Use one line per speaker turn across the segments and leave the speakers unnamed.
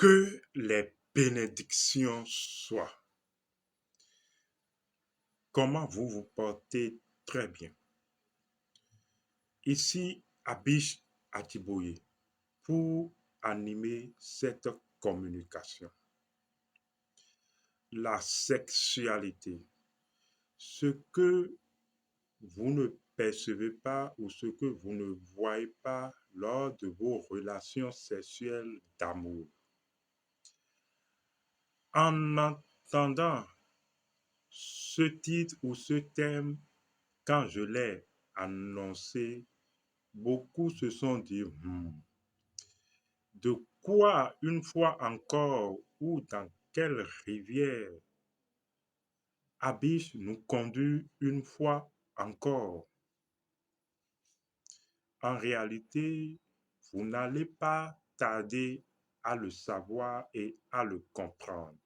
Que les bénédictions soient. Comment vous vous portez? Très bien. Ici, Abish Atiboye, pour animer cette communication. La sexualité, ce que vous ne percevez pas ou ce que vous ne voyez pas lors de vos relations sexuelles d'amour. En entendant ce titre ou ce thème, quand je l'ai annoncé, beaucoup se sont dit de quoi une fois encore ou dans quelle rivière Abish nous conduit une fois encore. En réalité, vous n'allez pas tarder à le savoir et à le comprendre.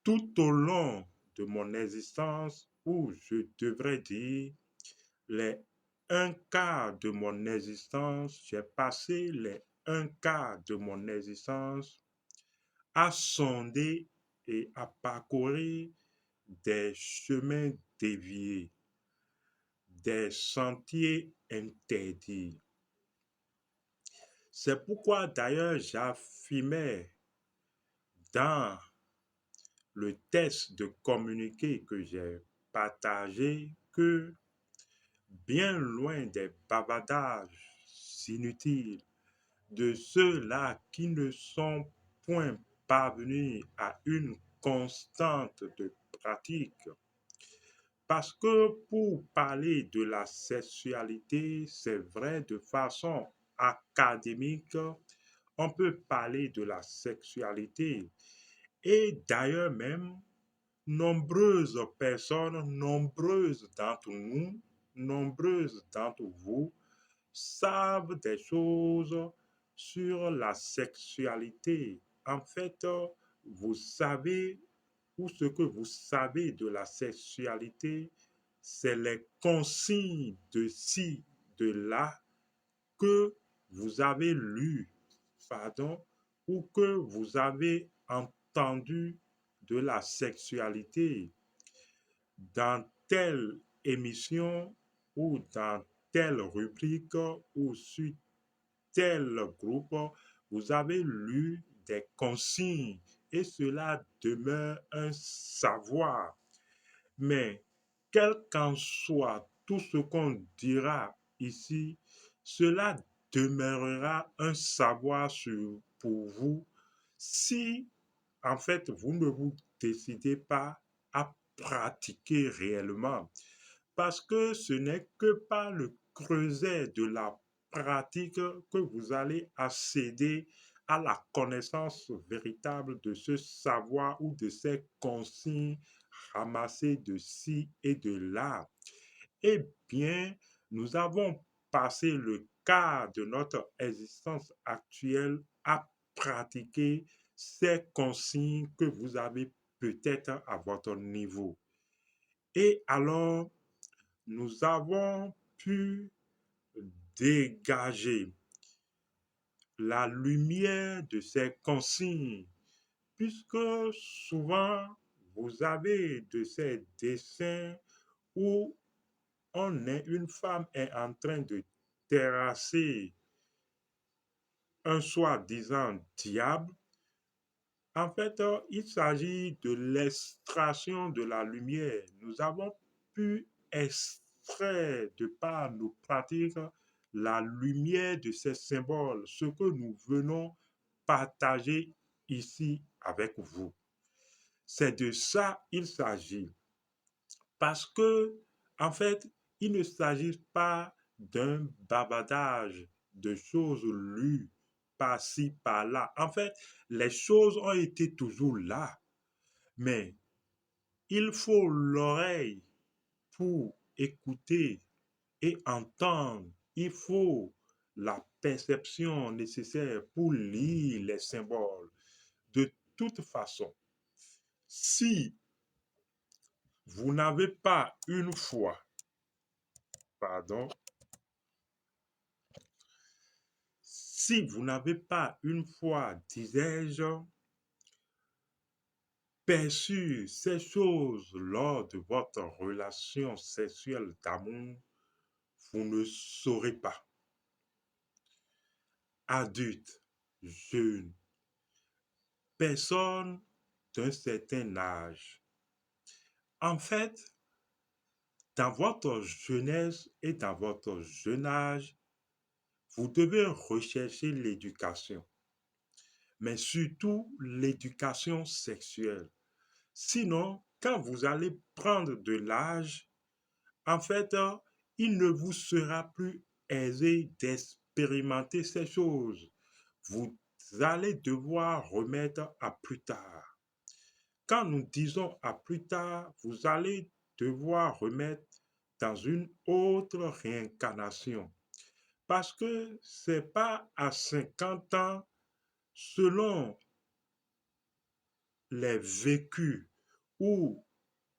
Tout au long de mon existence, ou je devrais dire les un quart de mon existence, j'ai passé les un quart de mon existence à sonder et à parcourir des chemins déviés, des sentiers interdits. C'est pourquoi d'ailleurs j'affirmais dans le test de communiqué que j'ai partagé que bien loin des bavardages inutiles de ceux-là qui ne sont point parvenus à une constante de pratique. Parce que pour parler de la sexualité, c'est vrai, de façon académique, on peut parler de la sexualité. Et d'ailleurs même, nombreuses personnes, nombreuses d'entre nous, nombreuses d'entre vous savent des choses sur la sexualité. En fait, vous savez, ou ce que vous savez de la sexualité, c'est les consignes de ci, de là que vous avez lu, pardon, ou que vous avez entendu de la sexualité dans telle émission ou dans telle rubrique ou sur tel groupe, vous avez lu des consignes et cela demeure un savoir. Mais quel qu'en soit tout ce qu'on dira ici, cela demeurera un savoir pour vous si en fait vous ne vous décidez pas à pratiquer réellement. Parce que ce n'est que par le creuset de la pratique que vous allez accéder à la connaissance véritable de ce savoir ou de ces consignes ramassées de ci et de là. Eh bien, nous avons passé le quart de notre existence actuelle à pratiquer ces consignes que vous avez peut-être à votre niveau. Et alors, nous avons pu dégager la lumière de ces consignes, puisque souvent vous avez de ces dessins où une femme est en train de terrasser un soi-disant diable. En fait, il s'agit de l'extraction de la lumière. Nous avons pu extraire de par nos pratiques la lumière de ces symboles, ce que nous venons partager ici avec vous. C'est de ça il s'agit. Parce que, en fait, il ne s'agit pas d'un bavardage de choses lues par-ci, par-là. En fait, les choses ont été toujours là, mais il faut l'oreille pour écouter et entendre. Il faut la perception nécessaire pour lire les symboles. De toute façon, si vous n'avez pas une foi, pardon, Si vous n'avez pas une fois, disais-je, perçu ces choses lors de votre relation sexuelle d'amour, vous ne saurez pas. Adulte, jeune, personne d'un certain âge. En fait, dans votre jeunesse et dans votre jeune âge, vous devez rechercher l'éducation, mais surtout l'éducation sexuelle. Sinon, quand vous allez prendre de l'âge, en fait, il ne vous sera plus aisé d'expérimenter ces choses. Vous allez devoir remettre à plus tard. Quand nous disons à plus tard, vous allez devoir remettre dans une autre réincarnation. Parce que c'est pas à 50 ans, selon les vécus ou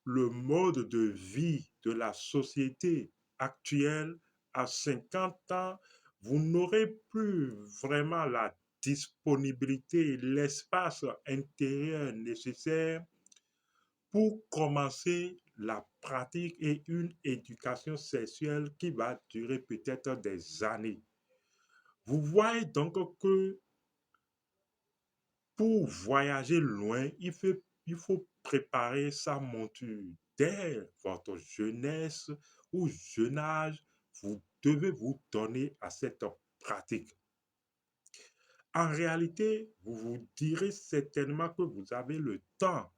le mode de vie de la société actuelle, à 50 ans, vous n'aurez plus vraiment la disponibilité, l'espace intérieur nécessaire pour commencer la pratique et une éducation sexuelle qui va durer peut-être des années. Vous voyez donc que pour voyager loin, il faut préparer sa monture. Dès votre jeunesse ou jeune âge, vous devez vous donner à cette pratique. En réalité, vous vous direz certainement que vous avez le temps.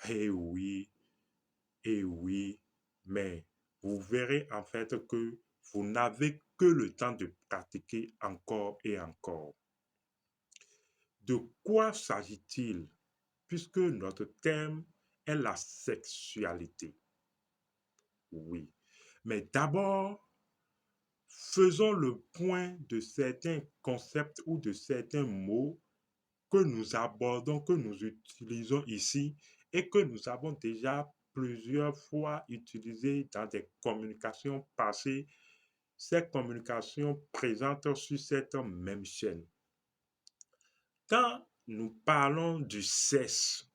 Eh oui, eh oui, mais vous verrez en fait que vous n'avez que le temps de pratiquer encore et encore. De quoi s'agit-il puisque notre thème est la sexualité? Oui. Mais d'abord, faisons le point de certains concepts ou de certains mots que nous abordons, que nous utilisons ici et que nous avons déjà plusieurs fois utilisés dans des communications passées, ces communications présentes sur cette même chaîne. Quand nous parlons du sexe,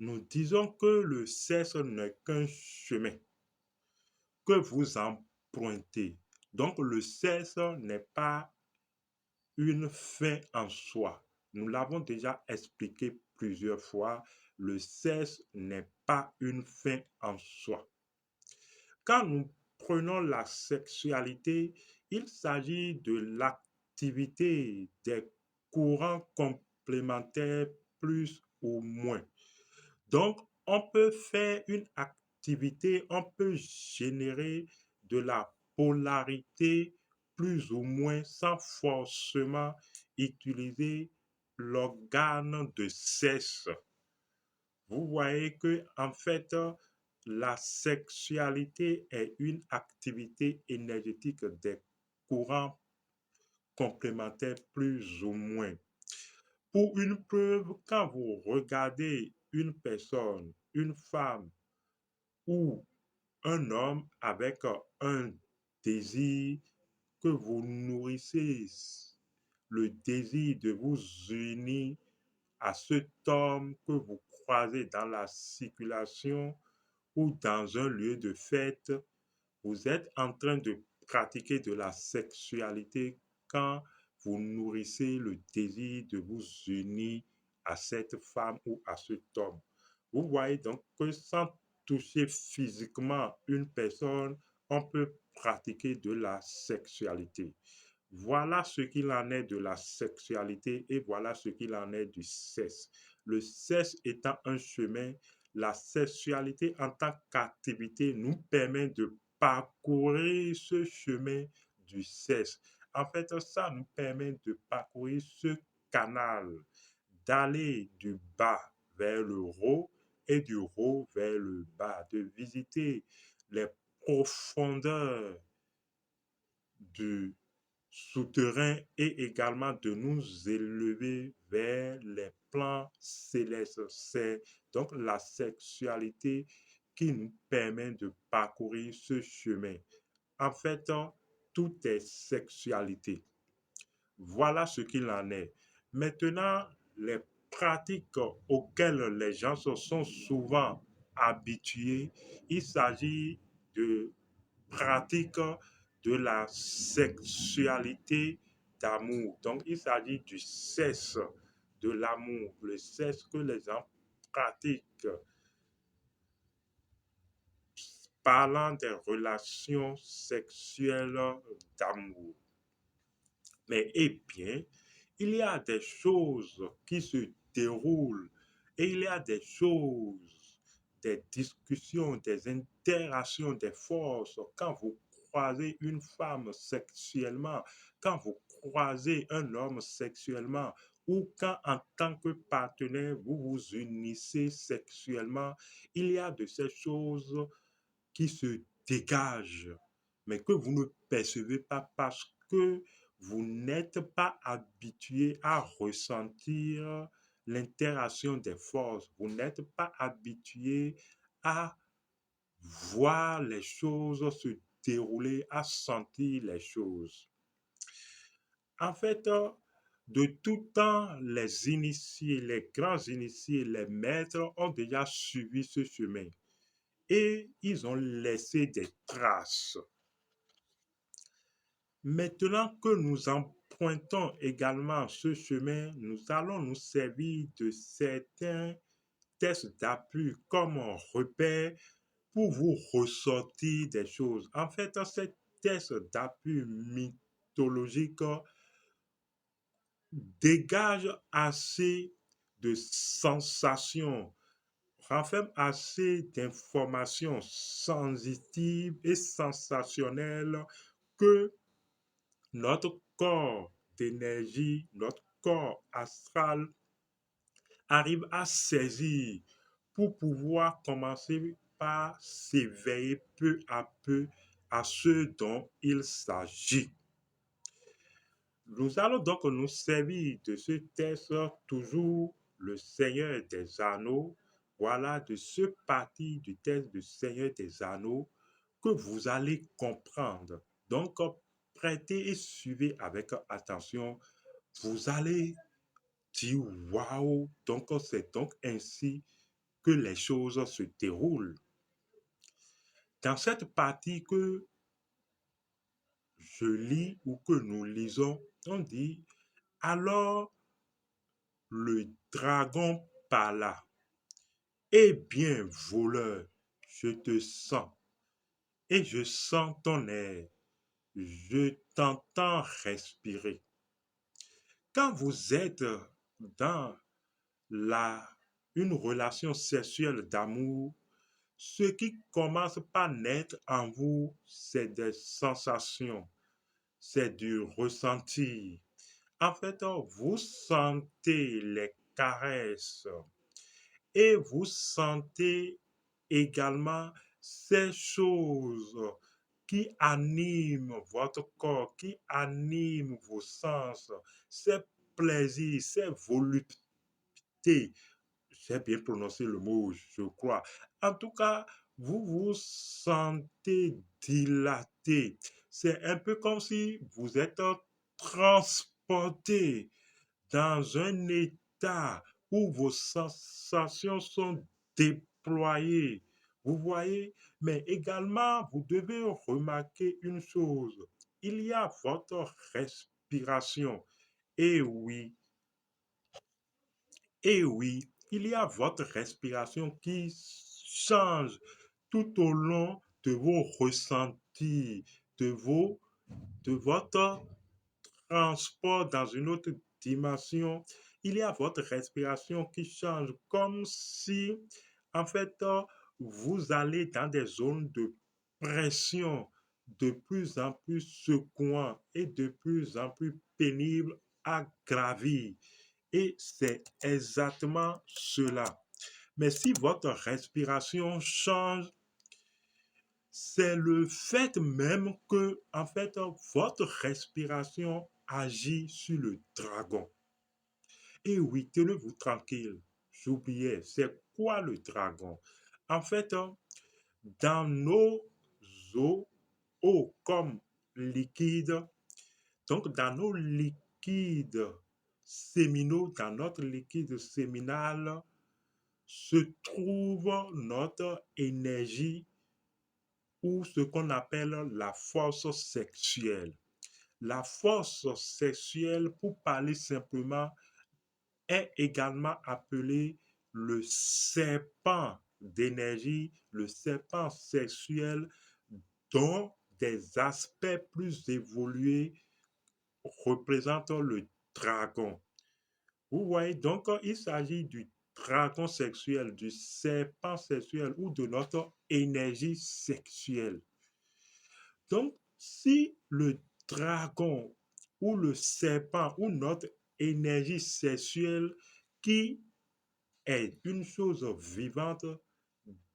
nous disons que le sexe n'est qu'un chemin que vous empruntez. Donc le sexe n'est pas une fin en soi. Nous l'avons déjà expliqué plusieurs fois. Le sexe n'est pas une fin en soi. Quand nous prenons la sexualité, il s'agit de l'activité des courants complémentaires plus ou moins. Donc, on peut faire une activité, on peut générer de la polarité plus ou moins sans forcément utiliser l'organe de sexe. Vous voyez que en fait, la sexualité est une activité énergétique des courants complémentaires plus ou moins. Pour une preuve, quand vous regardez une personne, une femme ou un homme avec un désir que vous nourrissez, le désir de vous unir à cet homme que vous croisez dans la circulation ou dans un lieu de fête, vous êtes en train de pratiquer de la sexualité quand vous nourrissez le désir de vous unir à cette femme ou à cet homme. Vous voyez donc que sans toucher physiquement une personne, on peut pratiquer de la sexualité. Voilà ce qu'il en est de la sexualité et voilà ce qu'il en est du sexe. Le sexe étant un chemin, la sexualité en tant qu'activité nous permet de parcourir ce chemin du sexe. En fait, ça nous permet de parcourir ce canal, d'aller du bas vers le haut et du haut vers le bas, de visiter les profondeurs du souterrain et également de nous élever vers les plans célestes. C'est donc la sexualité qui nous permet de parcourir ce chemin. En fait, tout est sexualité. Voilà ce qu'il en est. Maintenant, les pratiques auxquelles les gens se sont souvent habitués, il s'agit de pratiques de la sexualité d'amour. Donc, il s'agit du sexe de l'amour, le sexe que les gens pratiquent, parlant des relations sexuelles d'amour. Mais eh bien, il y a des choses qui se déroulent et il y a des choses, des discussions, des interactions, des forces. Quand vous croisez une femme sexuellement, quand vous croisez un homme sexuellement, ou quand en tant que partenaire vous vous unissez sexuellement, il y a de ces choses qui se dégagent, mais que vous ne percevez pas parce que vous n'êtes pas habitué à ressentir l'interaction des forces. Vous n'êtes pas habitué à voir les choses se dérouler, à sentir les choses. En fait, de tout temps, les initiés, les grands initiés, les maîtres ont déjà suivi ce chemin et ils ont laissé des traces. Maintenant que nous empruntons également ce chemin, nous allons nous servir de certains tests d'appui comme un repère pour vous ressortir des choses. En fait, ces tests d'appui mythologiques dégagent assez de sensations, renferment assez d'informations sensitives et sensationnelles que notre corps d'énergie, notre corps astral arrive à saisir pour pouvoir commencer par s'éveiller peu à peu à ce dont il s'agit. Nous allons donc nous servir de ce texte toujours le Seigneur des Anneaux. Voilà de ce parti du texte du Seigneur des Anneaux que vous allez comprendre. Donc, prêtez et suivez avec attention. Vous allez dire waouh. Donc, c'est donc ainsi que les choses se déroulent. Dans cette partie que je lis ou que nous lisons, on dit alors le dragon parla. Eh bien, voleur, je te sens et je sens ton air. Je t'entends respirer. Quand vous êtes dans la, une relation sexuelle d'amour, ce qui commence par naître en vous, c'est des sensations, c'est du ressenti. En fait, vous sentez les caresses et vous sentez également ces choses qui animent votre corps, qui animent vos sens, ces plaisirs, ces voluptés. J'ai bien prononcé le mot, je crois. En tout cas, vous vous sentez dilaté. C'est un peu comme si vous êtes transporté dans un état où vos sensations sont déployées. Vous voyez, mais également, vous devez remarquer une chose. Il y a votre respiration. Et oui, et oui, il y a votre respiration qui change tout au long de vos ressentis, de votre transport dans une autre dimension. Il y a votre respiration qui change comme si, en fait, vous allez dans des zones de pression de plus en plus secouant et de plus en plus pénible à gravir. Et c'est exactement cela. Mais si votre respiration change, c'est le fait même que, en fait, votre respiration agit sur le dragon. Et oui, tenez-vous tranquille. J'oubliais, c'est quoi le dragon? En fait, dans nos eaux, eau comme liquide, donc dans nos liquides, liquides séminaux, dans notre liquide séminal, se trouve notre énergie ou ce qu'on appelle la force sexuelle. La force sexuelle, pour parler simplement, est également appelé le serpent d'énergie, le serpent sexuel, dont des aspects plus évolués représentent le dragon. Vous voyez, donc il s'agit du dragon sexuel, du serpent sexuel ou de notre énergie sexuelle. Donc, si le dragon ou le serpent ou notre énergie sexuelle qui est une chose vivante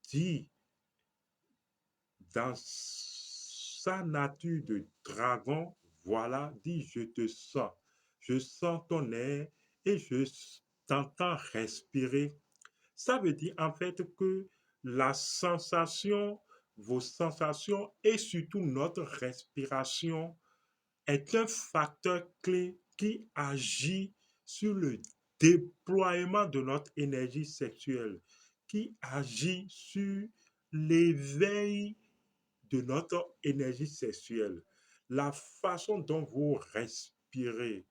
dit dans sa nature de dragon, voilà, dit je sens ton air et je t'entends respirer. Ça veut dire en fait que la sensation, vos sensations et surtout notre respiration est un facteur clé qui agit sur le déploiement de notre énergie sexuelle, qui agit sur l'éveil de notre énergie sexuelle. La façon dont vous respirez,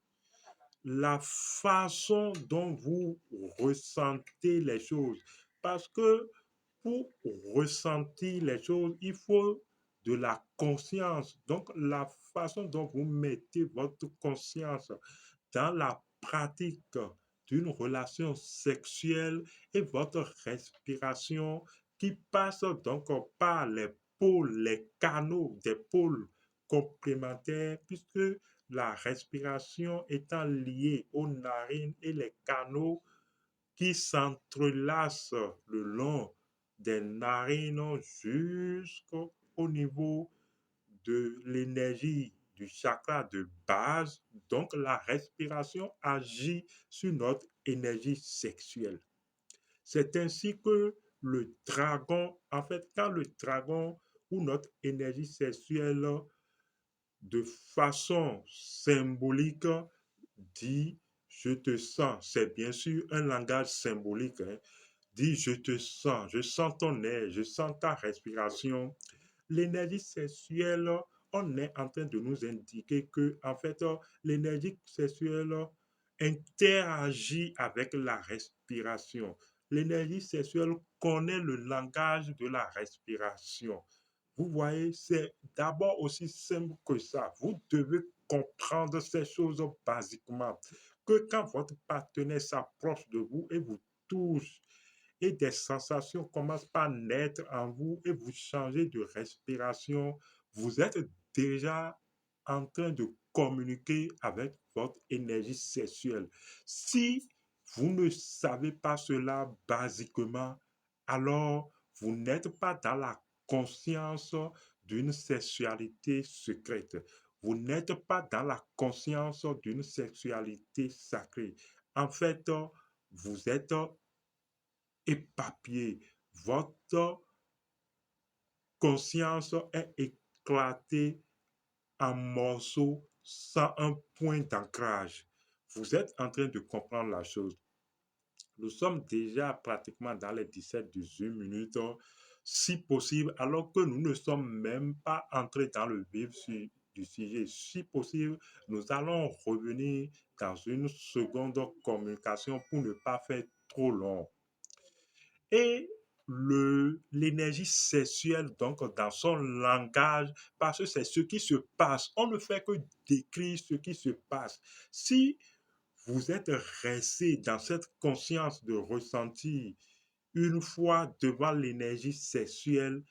la façon dont vous ressentez les choses. Parce que pour ressentir les choses, il faut de la conscience. Donc, la façon dont vous mettez votre conscience dans la pratique d'une relation sexuelle et votre respiration qui passe donc par les pôles, les canaux des pôles complémentaires, puisque la respiration étant liée aux narines et les canaux qui s'entrelacent le long des narines jusqu'au niveau de l'énergie du chakra de base. Donc la respiration agit sur notre énergie sexuelle. C'est ainsi que le dragon, en fait, quand le dragon ou notre énergie sexuelle de façon symbolique dit je te sens, c'est bien sûr un langage symbolique, hein, dit je sens ton air, je sens ta respiration. L'énergie sexuelle, on est en train de nous indiquer que, en fait, l'énergie sexuelle interagit avec la respiration. L'énergie sexuelle connaît le langage de la respiration. Vous voyez, c'est d'abord aussi simple que ça. Vous devez comprendre ces choses basiquement. Que quand votre partenaire s'approche de vous et vous touche, et des sensations commencent par naître en vous et vous changez de respiration, vous êtes déjà en train de communiquer avec votre énergie sexuelle. Si vous ne savez pas cela basiquement, alors vous n'êtes pas dans la conscience d'une sexualité secrète. Vous n'êtes pas dans la conscience d'une sexualité sacrée. En fait, vous êtes éparpillé. Votre conscience est éclatée en morceaux sans un point d'ancrage. Vous êtes en train de comprendre la chose. Nous sommes déjà pratiquement dans les 17-18 minutes, si possible, alors que nous ne sommes même pas entrés dans le vif du sujet. Si possible, nous allons revenir dans une seconde communication pour ne pas faire trop long. Et l'énergie sexuelle, donc dans son langage, parce que c'est ce qui se passe. On ne fait que décrire ce qui se passe. Si vous êtes resté dans cette conscience de ressentir une fois devant l'énergie sexuelle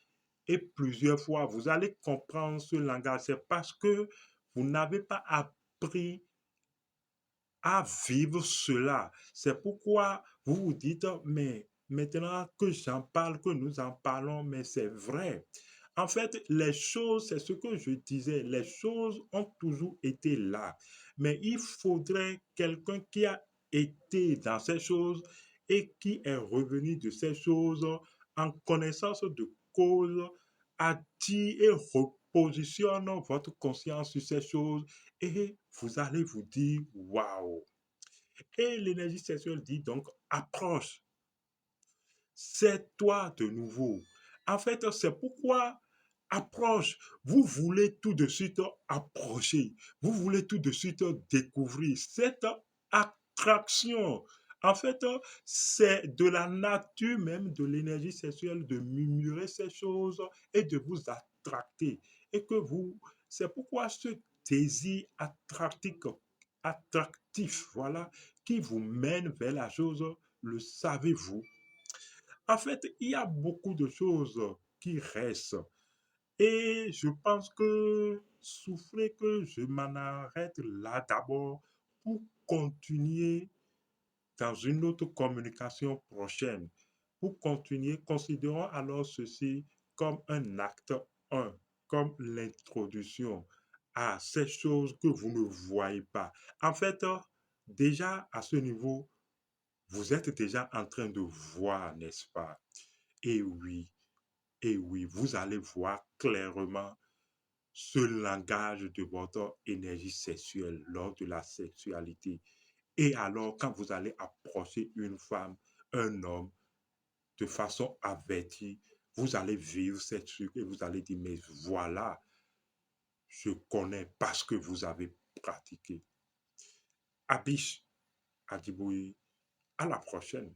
et plusieurs fois, vous allez comprendre ce langage. C'est parce que vous n'avez pas appris à vivre cela. C'est pourquoi vous vous dites, mais maintenant que j'en parle, que nous en parlons, mais c'est vrai. En fait, les choses, c'est ce que je disais, les choses ont toujours été là. Mais il faudrait quelqu'un qui a été dans ces choses et qui est revenu de ces choses en connaissance de cause, a dit et positionne votre conscience sur ces choses et vous allez vous dire waouh. Et l'énergie sexuelle dit donc approche, c'est toi de nouveau. En fait, c'est pourquoi approche. Vous voulez tout de suite approcher. Vous voulez tout de suite découvrir cette attraction. En fait, c'est de la nature même de l'énergie sexuelle de murmurer ces choses et de vous attracter. Et que vous, c'est pourquoi ce désir attractif, voilà, qui vous mène vers la chose, le savez-vous? En fait, il y a beaucoup de choses qui restent. Et je pense que souffrez que je m'en arrête là d'abord pour continuer dans une autre communication prochaine. Pour continuer, considérons alors ceci comme un acte 1, comme l'introduction à ces choses que vous ne voyez pas. En fait, déjà à ce niveau, vous êtes déjà en train de voir, n'est-ce pas? Et oui, et oui, vous allez voir clairement ce langage de votre énergie sexuelle lors de la sexualité. Et alors, quand vous allez approcher une femme, un homme, de façon avertie, vous allez vivre cette truc et vous allez dire, mais voilà, je connais parce que vous avez pratiqué. Abish Adiboui, à la prochaine.